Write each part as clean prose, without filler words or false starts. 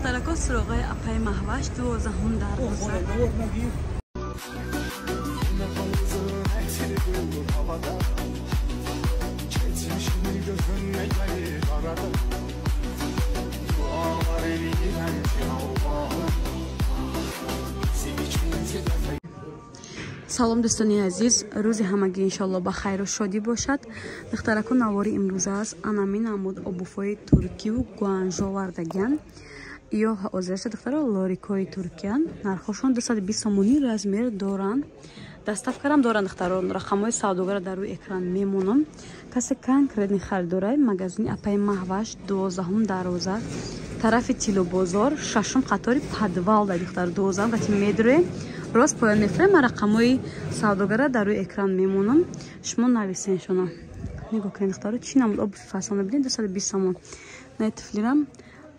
دخترکا سراغای اپای محوش 12 دروازه. سلام دوستانی عزیز، روز همگی انشالله با خیر و شادی باشد. دخترکو نواری امروز است انامی نمود ابوفای ترکی و گوانجو وردگان یا حاضرش دختر لاریکای ترکیان نرخشون 220 سومونی رزمیر دوران دستافکارم دوران دختران رقمای سوداگر در روی اکران میمونم. کسی کنکرتنی خریدارای مغازین اپای محوش 12 دروازه طرف تیلو بازار ششم قطاری پدوال در دختر 12 قطی میدره راست پایان نفرم رقمای سوداگر در روی اکران میمونم. شما نویسین شما نگاه کنید دخترها چی نمود اب فسانه ببینید 220 سومون نه تفلیرم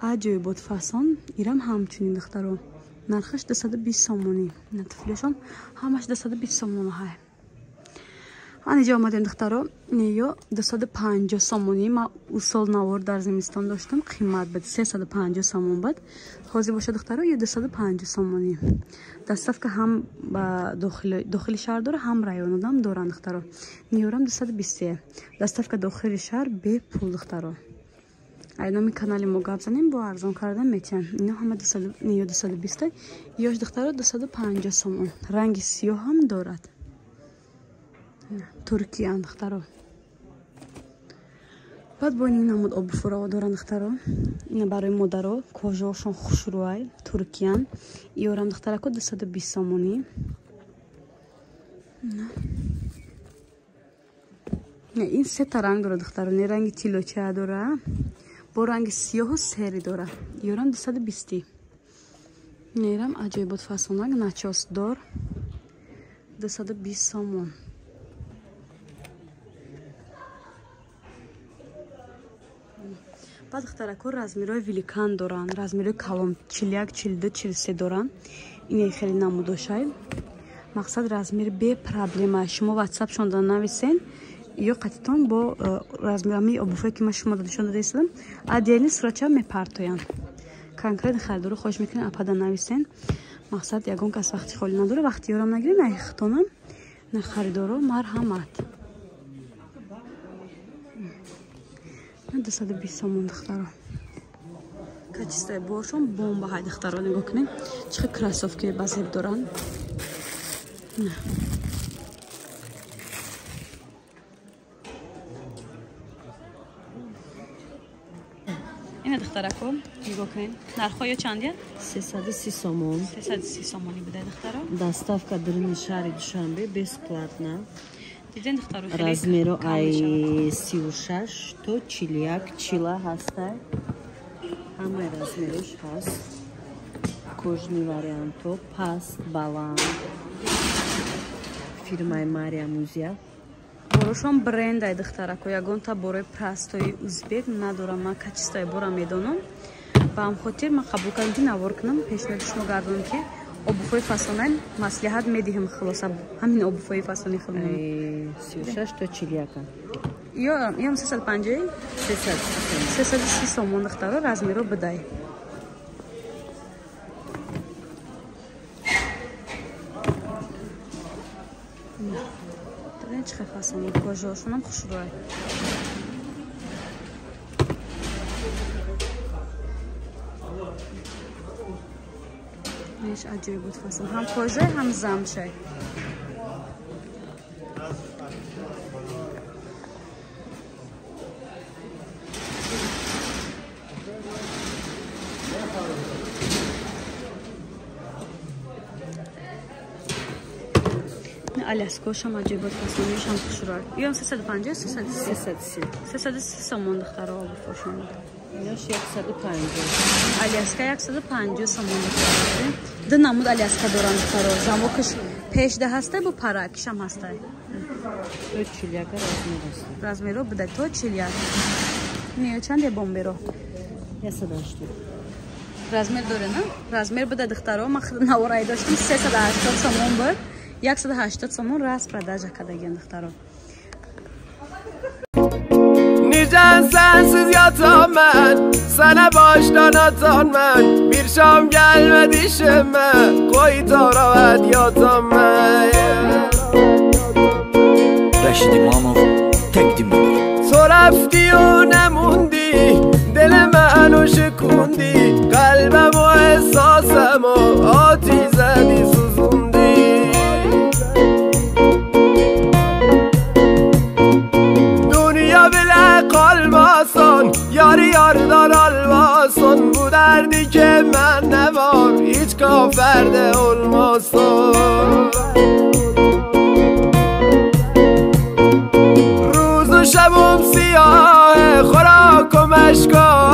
عجیب بود فسان ایرم همچنین دخترها نرخش 220 سومونی نه تفلیشون همش 220 سومون های اینجا آمدیم دخترها یا 250 سومونی ما اصول نوار در زمستان داشتم قیمت بد 350 سومون بد خوزی باشه دخترها یا 250 سومونی دستف که هم با داخل شهر داره هم رایون دام دوران دخترها نیورم 220 دستف که داخل شهر به پول دخترها اینامی کانالی ما گپ زنیم با ارزان کردن میتین اینا همه 220 یاش دخترها 250 سومون رنگ سیاه هم دارد ترکیه دخترها بعد با این نمود آب فرا دارن دخترها اینا برای مادرها کاژاشون خوشروای ترکیان ایورم دخترها کو 220 سومونی نه این سه تا رنگ داره دخترها نه رنگ تیلوچه داره با رنگ سیاه و سری داره ایورم 220 نیرم عجیب بود فسونک نچاس دار 220 سومون بعد دخترکو رزمیرای ویلیکان دارن رزمیرای کلام 41 42 43 دارن این خیلی نموداشای مقصد رزمیر به پرابلم شما واتساپ شون دادن نویسین یا قطعاً با رزمیرمی ابوفای که من شما دادشون داده ایستم ادیلی سرچه میپرتوین کنکرت خریدار رو خوش میکنین اپادا نویسین مقصد یگون کس وقتی خالی نداره وقتی یارم نگیرین نه اختانم نه خریدارو مرحمت 220 سومون دخترها کچیسته باشون بمب های دخترها نگاه کنیم چه کراسوفکی بزرگ دارن نه این دخترکو نگاه کنیم نرخای چندیه 330 سومون 330 سومونی بده دخترها دستافکا درین شهر دوشنبه безплатно دیدین دخترها размеру ай 36 то 41 чила ҳастай ҳамаи размериш ҳаст кожни варианто паст баланд фирмаи Мария Музия борошон брендай духтарако ягонта бораи прастои узбек надорам ман качествои бора медонам ба ҳам хотир ман қабул кардам ки навор кунам пешниҳоди шумо гардонам ки обуфои фасонаи маслиҳат медиҳам хулоса ҳамин обуфои фасони худмон 36 то 41 ям 350 330 сомон духтаро размеро бидай چه فصلی کجاشونم خوشروه نیش عجیب بود فصل هم کجه هم زمشه Аляскош هم عجیب بود فصلیش هم خوشروه یا 350 330 سومون دخترها بفروشون یاش 150 Аляска 150 سومون دخترها ده نمود Аляска دارن دخترها زموکش پیش ده هسته با پراکش هم هسته تو 41 размеру بده تو 41 نیو چنده بومبرو 180 размер داره نه размер بده دخترها ما خود نوارای داشتیم 380 سومون بود 180 сомон раз продажа кадаген духтаро Nican sensiz yatan ben Sana baştan atan ben Bir akşam gelmedi şeme koy taravet yatame Reşid İmamov tek dinledir. تو رفتی و نموندی دل منو شکوندی قلبم و احساسم و آتی زدی سوزوندی دنیا بله قلباسان یاری یاردار almasın bu derdi ki ben ne var hiç kaferde olmasın شبم سیاه خوراک و مشکا